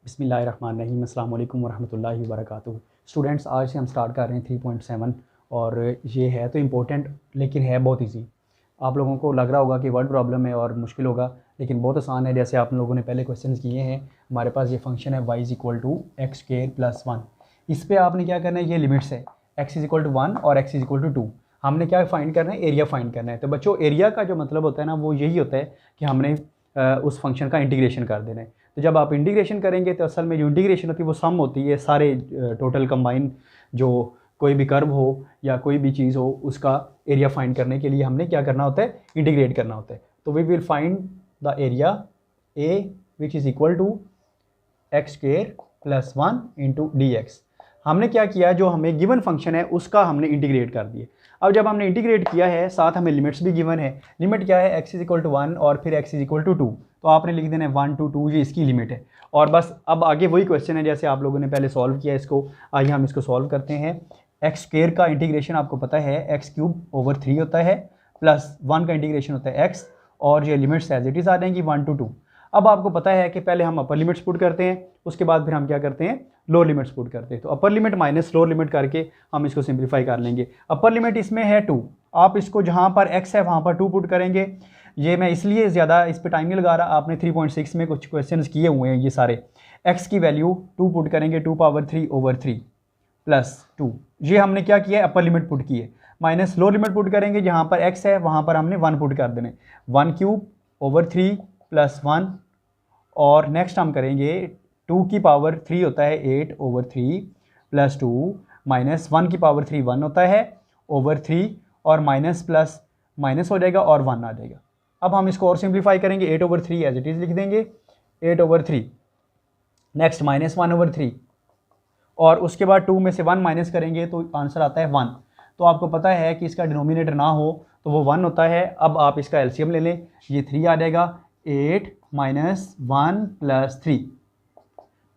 बिस्मिल्लाहिर्रहमानिर्रहीम अस्सलाम वालेकुम वरहमतुल्लाहि वबरकातुहू। स्टूडेंट्स, आज से हम स्टार्ट कर रहे हैं 3.7 और ये है तो इम्पोर्टेंट लेकिन है बहुत इजी। आप लोगों को लग रहा होगा कि वर्ड प्रॉब्लम है और मुश्किल होगा, लेकिन बहुत आसान है। जैसे आप लोगों ने पहले क्वेश्चन किए हैं, हमारे पास ये फंक्शन है y = x² + 1। इस पर आपने क्या करना है, ये लिमिट्स है x = 1 और x = 2। हमने क्या फ़ाइंड करना है, एरिया फ़ाइंड करना है। तो बच्चों, एरिया का जो मतलब होता है ना, वो यही होता है कि हमने उस फंक्शन का इंटीग्रेशन कर देना है। तो जब आप इंटीग्रेशन करेंगे तो असल में जो इंटीग्रेशन होती है वो सम होती है सारे टोटल कंबाइन, जो कोई भी कर्व हो या कोई भी चीज़ हो उसका एरिया फाइंड करने के लिए हमने क्या करना होता है, इंटीग्रेट करना होता है। तो we will find the area A which is equal to x² + 1 × dx। हमने क्या किया, जो हमें गिवन फंक्शन है उसका हमने इंटीग्रेट कर दिया। अब जब हमने इंटीग्रेट किया है, साथ हमें लिमिट्स भी गिवन है। लिमिट क्या है, x = 1 और फिर x = 2। तो आपने लिख देना है 1 to 2, ये इसकी लिमिट है। और बस अब आगे वही क्वेश्चन है जैसे आप लोगों ने पहले सॉल्व किया इसको। आइए हम इसको सॉल्व करते हैं। x² का इंटीग्रेशन आपको पता है x³/3 होता है, प्लस 1 का इंटीग्रेशन होता है x, और ये लिमिट्स एज इट इज़ आ जाएंगी 1 to 2। अब आपको पता है कि पहले हम अपर लिमिट्स पुट करते हैं, उसके बाद फिर हम क्या करते हैं, लोअर लिमिट्स पुट करते हैं। तो upper limit minus lower limit करके हम इसको सिंप्लीफाई कर लेंगे। अपर लिमिट इसमें है 2, आप इसको जहाँ पर x है वहाँ पर 2 पुट करेंगे। ये मैं इसलिए ज़्यादा इस पर टाइम नहीं लगा रहा, आपने 3.6 में कुछ क्वेश्चन किए हुए हैं ये सारे। x की वैल्यू 2 पुट करेंगे, 2⁻³ प्लस 2। ये हमने क्या किया है, अपर लिमिट पुट की है। माइनस लोअर लिमिट पुट करेंगे, जहाँ पर x है वहाँ पर हमने 1 पुट कर देने, 1³/3 + 1। और नेक्स्ट हम करेंगे 2⁻³ होता है 8/3 + 2, माइनस 1⁻³ 1 होता है /3, और माइनस प्लस माइनस हो जाएगा और 1 आ जाएगा। अब हम इसको और सिंप्लीफाई करेंगे, 8/3 एज इट इज़ लिख देंगे, 8/3। नेक्स्ट माइनस 1/3, और उसके बाद 2 में से 1 माइनस करेंगे तो आंसर आता है 1। तो आपको पता है कि इसका डिनोमिनेटर ना हो तो वो 1 होता है। अब आप इसका एलसीएम ले लें, ये 3 आ जाएगा, 8 - 1 + 3।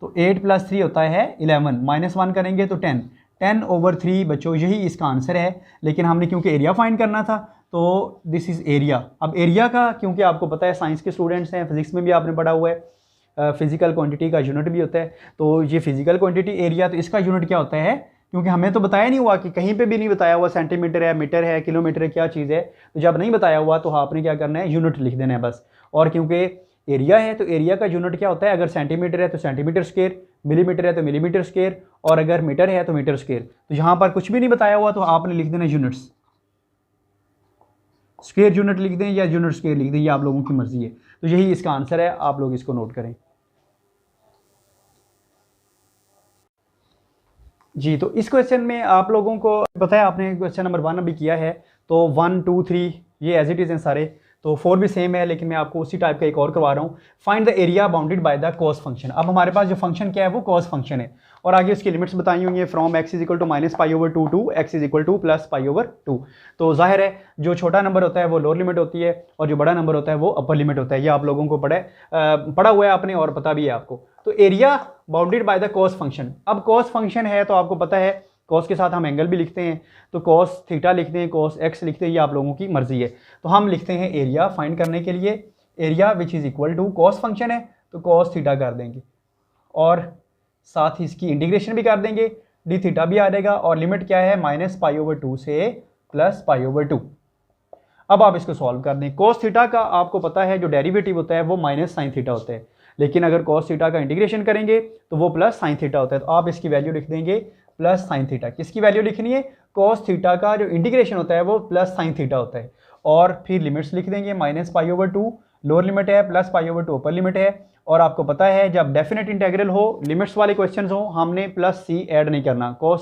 तो 8 + 3 होता है 11, माइनस 1 करेंगे तो 10। 10/3 बच्चों, यही इसका आंसर है। लेकिन हमने क्योंकि एरिया फाइंड करना था तो दिस इज़ एरिया। अब एरिया का, क्योंकि आपको पता है साइंस के स्टूडेंट्स हैं, फिजिक्स में भी आपने पढ़ा हुआ है, फिजिकल क्वांटिटी का यूनिट भी होता है। तो ये फिजिकल क्वांटिटी एरिया, तो इसका यूनिट क्या होता है, क्योंकि हमें तो बताया नहीं हुआ, कि कहीं पे भी नहीं बताया हुआ सेंटीमीटर है, मीटर है, किलोमीटर है, क्या चीज़ है। तो जब नहीं बताया हुआ तो आपने क्या करना है, यूनिट लिख देना है बस। और क्योंकि एरिया है तो एरिया का यूनिट क्या होता है, अगर सेंटीमीटर है तो सेंटीमीटर स्क्वायर, मिलीमीटर है तो मिलीमीटर स्क्वायर, और अगर मीटर है तो मीटर स्क्वायर। तो यहाँ पर कुछ भी नहीं बताया हुआ तो आपने लिख देना यूनिट्स, स्क्वायर यूनिट लिख दें या यूनिट स्क्वायर लिख दें, ये आप लोगों की मर्जी है। तो यही इसका आंसर है, आप लोग इसको नोट करें जी। तो इस क्वेश्चन में आप लोगों को पता है, आपने क्वेश्चन नंबर 1 अभी किया है, तो 1 2 3 ये एज इट इज़ हैं सारे। तो 4 भी सेम है, लेकिन मैं आपको उसी टाइप का एक और करवा रहा हूँ। Find the area bounded by the cos function. अब हमारे पास जो फंक्शन क्या है, वो कॉस फंक्शन है, और आगे उसकी लिमिट्स बताई हुई है, फ्रॉम x = -π/2 टू x = +π/2। तो जाहिर है जो छोटा नंबर होता है वो लोअर लिमिट होती है, और जो बड़ा नंबर होता है वो अपर लिमिट होता है। ये आप लोगों को पढ़ा हुआ है आपने, और पता भी है आपको। तो area bounded by the cos function. अब कॉस फंक्शन है तो आपको पता है कॉस के साथ हम एंगल भी लिखते हैं, तो cos थीटा लिखते हैं, cos x लिखते हैं, ये आप लोगों की मर्जी है। तो हम लिखते हैं एरिया फाइंड करने के लिए, area which is equal to, cos function है तो cos थीटा कर देंगे, और साथ ही इसकी इंटीग्रेशन भी कर देंगे, डी थीटा भी आ जाएगा, और लिमिट क्या है, -π/2 से +π/2। अब आप इसको सॉल्व कर दें। cos थीटा का आपको पता है जो डेरिवेटिव होता है वो -sin थीटा होता है, लेकिन अगर cos थीटा का इंटीग्रेशन करेंगे तो वो +sin थीटा होता है। तो आप इसकी वैल्यू लिख देंगे +sin थीटा। किसकी वैल्यू लिखनी है, cos थीटा का जो इंटीग्रेशन होता है वो +sin थीटा होता है। और फिर लिमिट्स लिख देंगे, -π/2 लोअर लिमिट है, +π/2 अपर लिमिट है। और आपको पता है जब डेफिनेट इंटेग्रल हो, लिमिट्स वाले क्वेश्चन हो, हमने +c ऐड नहीं करना, cos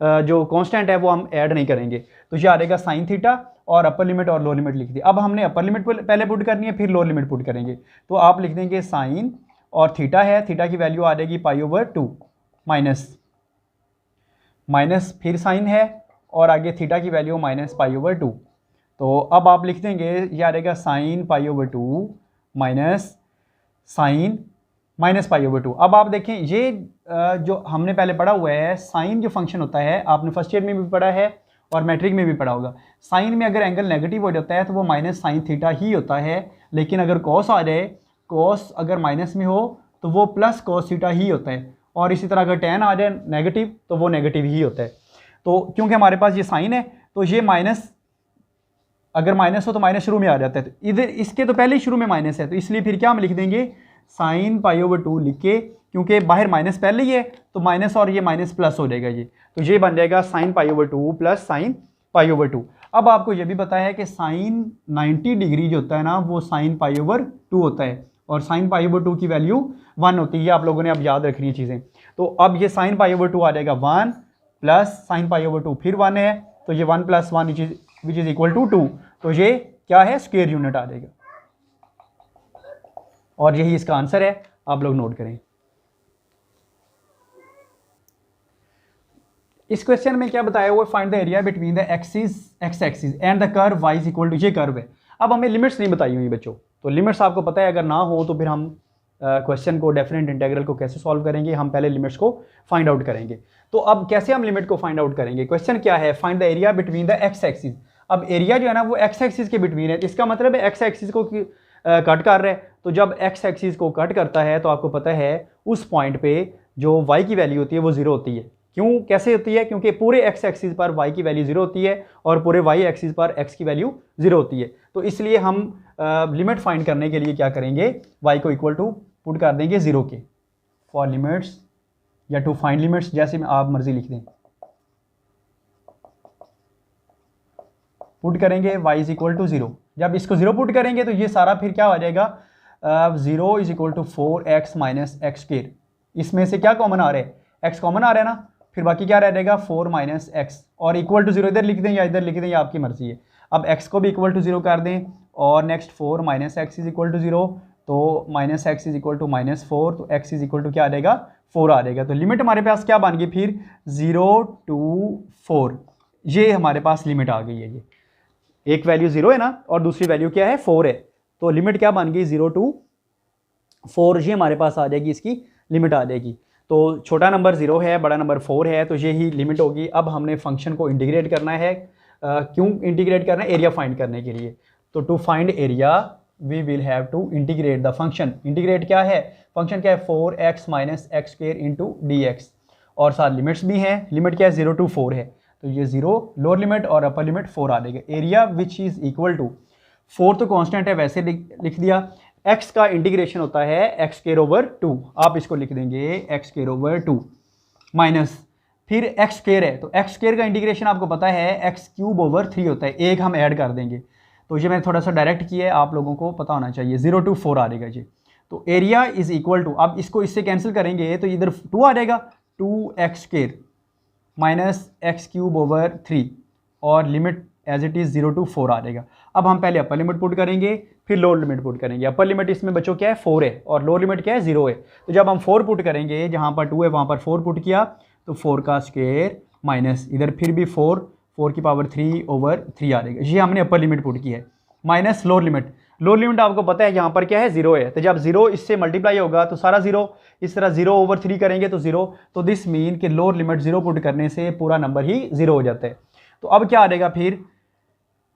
जो कांस्टेंट है वो हम ऐड नहीं करेंगे। तो ये आ जाएगा sin थीटा, और अपर लिमिट और लोअर लिमिट लिख दी। अब हमने अपर लिमिट पहले पुट करनी है, फिर लोअर लिमिट पुट करेंगे। तो आप लिख देंगे sin, और थीटा है, थीटा की वैल्यू आ जाएगी π/2, माइनस फिर साइन है, और आगे थीटा की वैल्यू -π/2। तो अब आप लिख देंगे, ये आ जाएगा sin π/2 माइनस साइन -π/2। अब आप देखें ये जो हमने पहले पढ़ा हुआ है, साइन जो फंक्शन होता है, आपने फर्स्ट ईयर में भी पढ़ा है और मैट्रिक में भी पढ़ा होगा। साइन में अगर एंगल नेगेटिव हो जाता है तो वो -sin थीटा ही होता है, लेकिन अगर कॉस आ जाए, कॉस अगर माइनस में हो तो वो प्लस cos थीटा ही होता है, और इसी तरह अगर tan आ जाए नेगेटिव तो वो नेगेटिव ही होता है। तो क्योंकि हमारे पास ये साइन है तो ये माइनस, अगर माइनस हो तो माइनस शुरू में आ जाता है, तो इधर इसके तो पहले ही शुरू में माइनस है, तो इसलिए फिर क्या हम लिख देंगे साइन π/2 लिख के, क्योंकि बाहर माइनस पहले ही है तो माइनस और ये माइनस प्लस हो जाएगा, ये तो ये बन जाएगा साइन π/2 प्लस साइन π/2। अब आपको ये भी पता है कि साइन 90 डिग्री जो होता है ना वो साइन π/2 होता है, और साइन π/2 की वैल्यू 1 होती है, आप लोगों ने अब याद रखनी है चीज़ें। तो अब ये साइन π/2 आ जाएगा 1 प्लस साइन π/2 फिर 1 है, तो ये 1 + 1 विच इज़ इक्वल टू 2, तो ये क्या है स्क्वायर यूनिट आ जाएगा, और यही इसका आंसर है, आप लोग नोट करें। इस क्वेश्चन में क्या बताया हुआ, find the area between the axis X axis and the curve Y is equal to, ये कर्व है। अब हमें लिमिट्स नहीं बताई हुई बच्चों, तो लिमिट्स आपको पता है, अगर ना हो तो फिर हम क्वेश्चन को डेफिनेट इंटीग्रल को कैसे सॉल्व करेंगे, हम पहले लिमिट्स को फाइंड आउट करेंगे। तो अब कैसे हम लिमिट को फाइंड आउट करेंगे, क्वेश्चन क्या है, find the area between the x axis. अब एरिया जो है ना वो एक्स एक्सिस के बिटवीन है, इसका मतलब है एक्स एक्सिस को कट कर रहा है, तो जब एक्स एक्सिस को कट करता है तो आपको पता है उस पॉइंट पे जो वाई की वैल्यू होती है वो 0 होती है। क्यों, कैसे होती है, क्योंकि पूरे एक्स एक्सिस पर वाई की वैल्यू 0 होती है और पूरे वाई एक्सिस पर एक्स की वैल्यू 0 होती है। तो इसलिए हम लिमिट फाइंड करने के लिए क्या करेंगे, वाई को इक्वल टू पुट कर देंगे 0 के, फॉर लिमिट्स या टू फाइंड लिमिट्स, जैसे में आप मर्जी लिख दें, पुट करेंगे y इज इक्वल टू 0। जब इसको 0 पुट करेंगे तो ये सारा फिर क्या हो जाएगा, 0 is equal to 4x minus X square, इसमें से क्या कॉमन आ रहा है, x कॉमन आ रहा है ना, फिर बाकी क्या रह जाएगा 4 माइनस एक्स, और इक्वल टू 0 इधर लिख दें या इधर लिख दें, या आपकी मर्जी है। अब x को भी इक्वल टू 0 कर दें, और next 4 minus X is equal to 0, तो minus X is equal to -4, तो x इज इक्वल टू क्या आ जाएगा 4 आ जाएगा। तो लिमिट हमारे पास क्या बन गई फिर 0 to 4, ये हमारे पास लिमिट आ गई है। ये एक वैल्यू 0 है ना और दूसरी वैल्यू क्या है 4 है, तो लिमिट क्या बन गई 0 to 4, ये हमारे पास आ जाएगी, इसकी लिमिट आ जाएगी। तो छोटा नंबर 0 है, बड़ा नंबर 4 है, तो ये ही लिमिट होगी। अब हमने फंक्शन को इंटीग्रेट करना है, क्यों इंटीग्रेट करना है, एरिया फाइंड करने के लिए। तो to find area we will have to integrate the function. Integrate क्या है, फंक्शन क्या है 4x minus X square into dx, और साथ लिमिट्स भी हैं। लिमिट क्या है 0 to 4 है, तो ये 0 लोअर लिमिट और अपर लिमिट 4 आ जाएगा। Area which is equal to 4 तो कांस्टेंट है, वैसे लिख दिया। x का इंटीग्रेशन होता है एक्स स्क्वायर ओवर 2, आप इसको लिख देंगे एक्स स्क्वायर ओवर 2 माइनस फिर एक्स स्क्वायर है, तो एक्स स्क्वायर का इंटीग्रेशन आपको पता है एक्स क्यूब ओवर 3 होता है, एक हम ऐड कर देंगे। तो ये मैंने थोड़ा सा डायरेक्ट किया है, आप लोगों को पता होना चाहिए। 0 to 4 आ जाएगा जी। तो एरिया इज इक्वल टू, अब इसको इससे कैंसिल करेंगे तो इधर 2 आ जाएगा, 2x square minus X cube over 3, और limit as it is 0 to 4 आ जाएगा। अब हम पहले अपर लिमिट पुट करेंगे, फिर लोअर लिमिट पुट करेंगे। अपर लिमिट इसमें बच्चों क्या है 4 है, और लोअर लिमिट क्या है 0 है। तो जब हम 4 पुट करेंगे, जहाँ पर 2 है वहाँ पर 4 पुट किया, तो 4 का स्क्वायर माइनस इधर फिर भी 4 की पावर 3 ओवर 3 आ जाएगा। ये हमने अपर लिमिट पुट की है, minus lower limit. Lower limit आपको पता है यहाँ पर क्या है 0 है, तो जब 0 इससे मल्टीप्लाई होगा तो सारा 0, इस तरह 0 ओवर 3 करेंगे तो 0, तो दिस मीन कि लोअर लिमिट 0 पुट करने से पूरा नंबर ही 0 हो जाता है। तो अब क्या आ जाएगा, फिर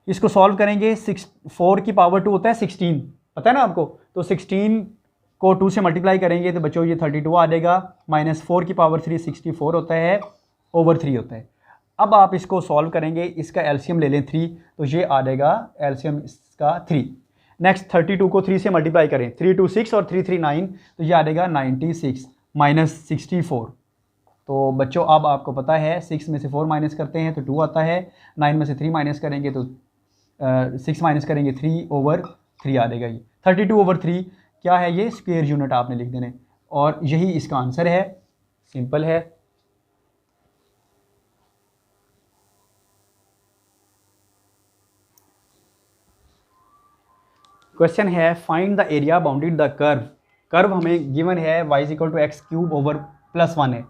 इसको सॉल्व करेंगे। 4 की पावर 2 होता है 16, पता है ना आपको, तो 16 को 2 से मल्टीप्लाई करेंगे तो बच्चों ये 32 आ जाएगा, माइनस 4 की पावर 3 64 होता है ओवर 3 होता है। अब आप इसको सॉल्व करेंगे, इसका एलसीएम ले लें 3, तो ये आ जाएगा एलसीएम इसका 3। नेक्स्ट 32 को 3 से मल्टीप्लाई करें, 3 2 6 और 3 3 9, तो ये आ जाएगा 96 माइनस 64। तो बच्चों अब आपको पता है 6 में से 4 माइनस करते हैं तो 2 आता है, 9 में से 3 माइनस करेंगे तो 6 माइनस करेंगे 3 ओवर 3 आ जाएगा। ये 32 ओवर 3 क्या है, ये स्क्वायर यूनिट आपने लिख देने, और यही इसका आंसर है। सिंपल है। क्वेश्चन है find the area bounded the curve. Curve हमें गिवन है y is equal to X cube over +1 है,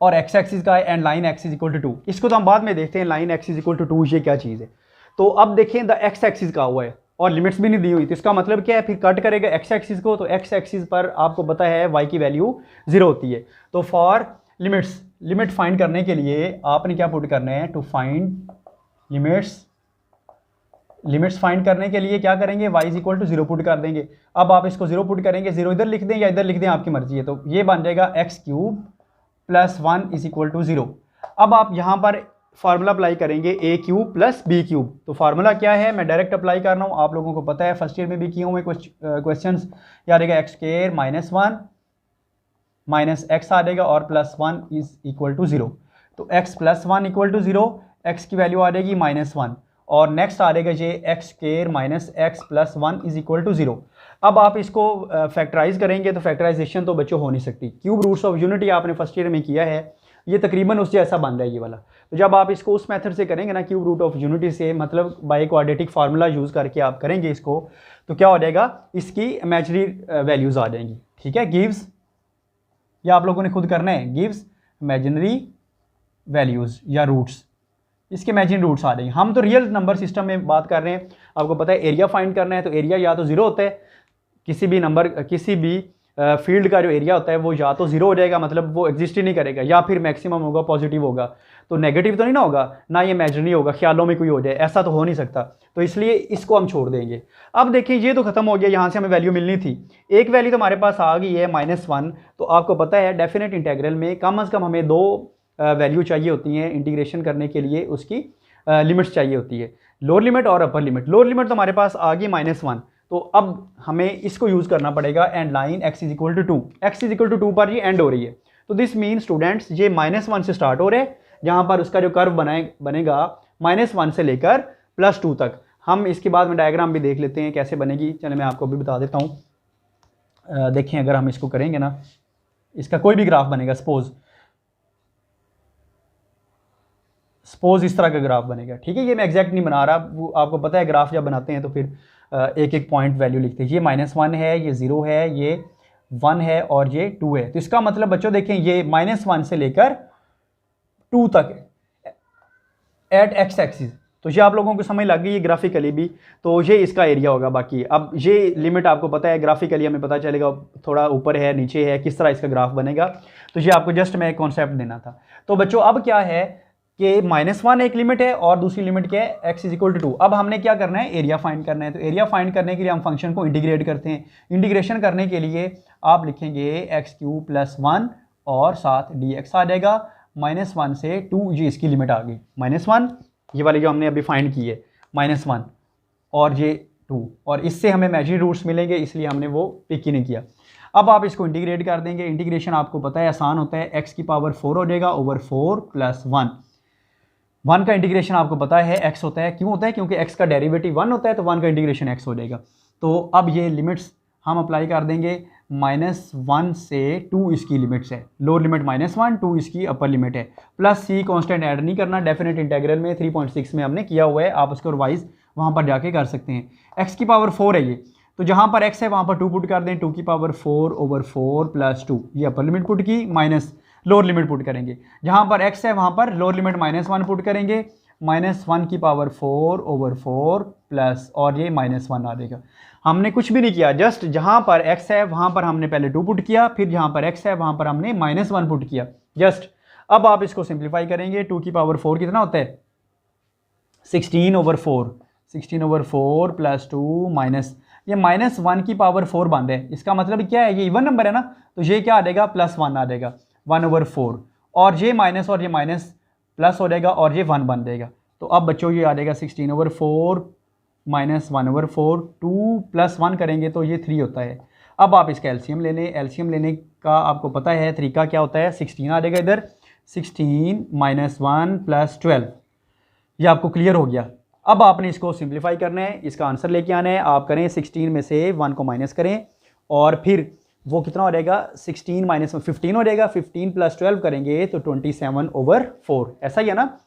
और x एक्सिस का है, and line x is equal to 2। इसको तो हम बाद में देखते हैं, line x is equal to 2 ये क्या चीज़ है। तो अब देखें द x एक्सिस का हुआ है और लिमिट्स भी नहीं दी हुई, तो इसका मतलब क्या है, फिर कट करेगा x एक्सिस को, तो x एक्सिस पर आपको पता है y की वैल्यू 0 होती है। तो फॉर लिमिट्स, लिमिट फाइंड करने के लिए आपने क्या पुट करना है, to find limits limits find करने के लिए क्या करेंगे, y is equal to 0 put कर देंगे। अब आप इसको 0 पुट करेंगे, 0 इधर लिख दें या इधर लिख दें, आपकी मर्जी है। तो ये बन जाएगा X cube plus 1 is equal to 0। अब आप यहाँ पर फार्मूला अप्लाई करेंगे A cube plus B cube. तो फार्मूला क्या है, मैं डायरेक्ट अप्लाई कर रहा हूँ, आप लोगों को पता है, फर्स्ट ईयर में भी किए हुए क्वेश्चन। क्या रहेगा, x square minus 1 minus x आ जाएगा और प्लस 1 इज इक्वल टू 0। तो x plus 1 equal to 0, X की वैल्यू आ जाएगी -1 और नेक्स्ट आ जाएगा ये X square minus X plus 1 is equal to 0। अब आप इसको फैक्टराइज करेंगे तो फैक्टराइजेशन तो बच्चों हो नहीं सकती। क्यूब रूट्स ऑफ यूनिटी आपने फर्स्ट ईयर में किया है, ये तकरीबन उससे ऐसा बन रहा है ये वाला। तो जब आप इसको उस मेथड से करेंगे ना, क्यूब रूट ऑफ यूनिटी से, मतलब बाय क्वाड्रेटिक फार्मूला यूज़ करके आप करेंगे इसको, तो क्या हो जाएगा, इसकी इमेजिनरी वैल्यूज़ आ जाएंगी। ठीक है, गिव्स, या आप लोगों ने खुद करना है, गिव्स इमेजिनरी वैल्यूज़ या रूट्स, इसके इमेजिनरी रूट्स आ जाएंगे। हम तो रियल नंबर सिस्टम में बात कर रहे हैं। आपको पता है एरिया फाइंड करना है, तो एरिया या तो 0 होता है, किसी भी नंबर, किसी भी फील्ड का जो एरिया होता है वो या तो 0 हो जाएगा, मतलब वो एग्जिस्ट ही नहीं करेगा, या फिर मैक्सिमम होगा, पॉजिटिव होगा। तो नेगेटिव तो नहीं ना होगा, ना ये इमेजिनरी होगा, ख्यालों में कोई हो जाए, ऐसा तो हो नहीं सकता। तो इसलिए इसको हम छोड़ देंगे। अब देखिए ये तो खत्म हो गया, यहाँ से हमें वैल्यू मिलनी थी, एक वैल्यू तो हमारे पास आ गई है -1। तो आपको पता है डेफिनेट इंटेग्रल में कम से कम हमें 2 वैल्यू चाहिए होती हैं इंटीग्रेशन करने के लिए, उसकी लिमिट्स चाहिए होती है, लोअर लिमिट और अपर लिमिट। लोअर लिमिट तो हमारे पास आ गई -1, तो अब हमें इसको यूज़ करना पड़ेगा, and line x is equal to 2, x is equal to 2 पर ये एंड हो रही है। तो दिस मीन स्टूडेंट्स ये -1 से स्टार्ट हो रहे हैं, जहाँ पर उसका जो कर्व बनेगा -1 से लेकर +2 तक। हम इसके बाद में डायग्राम भी देख लेते हैं कैसे बनेगी। चलिए मैं आपको भी बता देता हूँ। देखें, अगर हम इसको करेंगे ना, इसका कोई भी ग्राफ बनेगा, सपोज इस तरह का ग्राफ बनेगा। ठीक है, ये मैं एग्जैक्ट नहीं बना रहा, वो आपको पता है ग्राफ जब बनाते हैं तो फिर एक एक पॉइंट वैल्यू लिखते हैं। ये -1 है, ये 0 है, ये 1 है और ये 2 है। तो इसका मतलब बच्चों देखें, ये -1 से लेकर 2 तक एट एक्स एक्सिस। तो ये आप लोगों को समझ लग गई है ग्राफिकली भी, तो ये इसका एरिया होगा। बाकी अब ये लिमिट आपको पता है, ग्राफिकली हमें पता चलेगा थोड़ा ऊपर है नीचे है, किस तरह इसका ग्राफ बनेगा। तो ये आपको जस्ट मैं कॉन्सेप्ट देना था। तो बच्चों अब क्या है कि -1 एक लिमिट है और दूसरी लिमिट क्या है, x इज इक्वल टू 2। अब हमने क्या करना है, एरिया फाइंड करना है। तो एरिया फाइंड करने के लिए हम फंक्शन को इंटीग्रेट करते हैं। इंटीग्रेशन करने के लिए आप लिखेंगे x³ + 1 और साथ dx आ जाएगा। -1 से 2, ये इसकी लिमिट आ गई, -1 ये वाली जो हमने अभी फाइंड की है, -1 और ये 2, और इससे हमें इमेजिनरी रूट्स मिलेंगे, इसलिए हमने वो पिक ही नहीं किया। अब आप इसको इंटीग्रेट कर देंगे। इंटीग्रेशन आपको पता है आसान होता है, x⁴ हो जाएगा ओवर 4 + 1 का इंटीग्रेशन आपको पता है x होता है। क्यों होता है, क्योंकि x का डेरिवेटिव 1 होता है, तो 1 का इंटीग्रेशन x हो जाएगा। तो अब ये लिमिट्स हम अप्लाई कर देंगे, -1 से 2 इसकी लिमिट्स है, लोअर लिमिट -1, 2 इसकी अपर लिमिट है, प्लस c कांस्टेंट ऐड नहीं करना, डेफिनेट इंटीग्रल में 3.6 में हमने किया हुआ है, आप उसको रिवाइज वहाँ पर जाके कर सकते हैं। x⁴ है ये, तो जहाँ पर x है वहाँ पर 2 पुट कर दें, 2⁴ ओवर 4 + 2, ये अपर लिमिट पुट की, माइनस लोअर लिमिट पुट करेंगे। जहाँ पर x है वहाँ पर लोअर लिमिट -1 पुट करेंगे, -1⁴ ओवर 4 प्लस, और ये -1 आ जाएगा। हमने कुछ भी नहीं किया, जस्ट जहाँ पर x है वहाँ पर हमने पहले 2 पुट किया, फिर जहाँ पर x है वहाँ पर हमने -1 पुट किया, जस्ट। अब आप इसको सिंप्लीफाई करेंगे, 2⁴ कितना होता है, 16/4, 16/4 + 2 माइनस, ये -1⁴ बन है। इसका मतलब क्या है, ये इवन नंबर है ना, तो ये क्या आ जाएगा, +1 आ जाएगा, 1/4, और ये माइनस और ये माइनस प्लस हो जाएगा और ये 1 बन जाएगा। तो अब बच्चों ये आ जाएगा 16/4 -1/4, 2 + 1 करेंगे तो ये 3 होता है। अब आप इसका एलसीएम ले लें। एलसीएम लेने का आपको पता है तरीका क्या होता है, 16 आ जाएगा इधर, 16 -1 + 12, ये आपको क्लियर हो गया। अब आपने इसको सिंप्लीफाई करना है, इसका आंसर लेके आना है। आप करें 16 में से 1 को माइनस करें, और फिर वो कितना हो जाएगा, 16 - 15 हो जाएगा, 15 + 12 करेंगे तो 27/4, ऐसा ही है ना,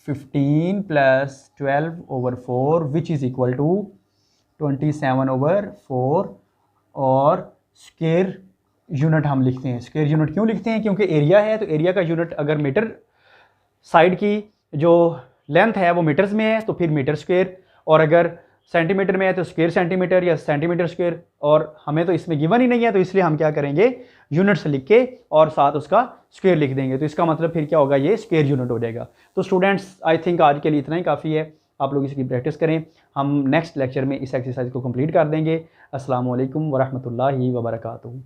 15 + 12/4 विच इज़ इक्वल टू 27/4, और स्क्वायर यूनिट हम लिखते हैं। स्क्वायर यूनिट क्यों लिखते हैं, क्योंकि एरिया है, तो एरिया का यूनिट अगर मीटर, साइड की जो लेंथ है वो मीटर्स में है तो फिर मीटर स्क्वायर, और अगर सेंटीमीटर में है तो स्क्वायर सेंटीमीटर या सेंटीमीटर स्क्वायर, और हमें तो इसमें गिवन ही नहीं है, तो इसलिए हम क्या करेंगे, यूनिट्स लिख के और साथ उसका स्क्वायर लिख देंगे। तो इसका मतलब फिर क्या होगा, ये स्क्वायर यूनिट हो जाएगा। तो स्टूडेंट्स आई थिंक आज के लिए इतना ही काफ़ी है। आप लोग इसकी प्रैक्टिस करें। हम नेक्स्ट लेक्चर में इस एक्सरसाइज को कंप्लीट कर देंगे। अस्सलाम वालेकुम वरहमतुल्लाहि वबरकातुहू।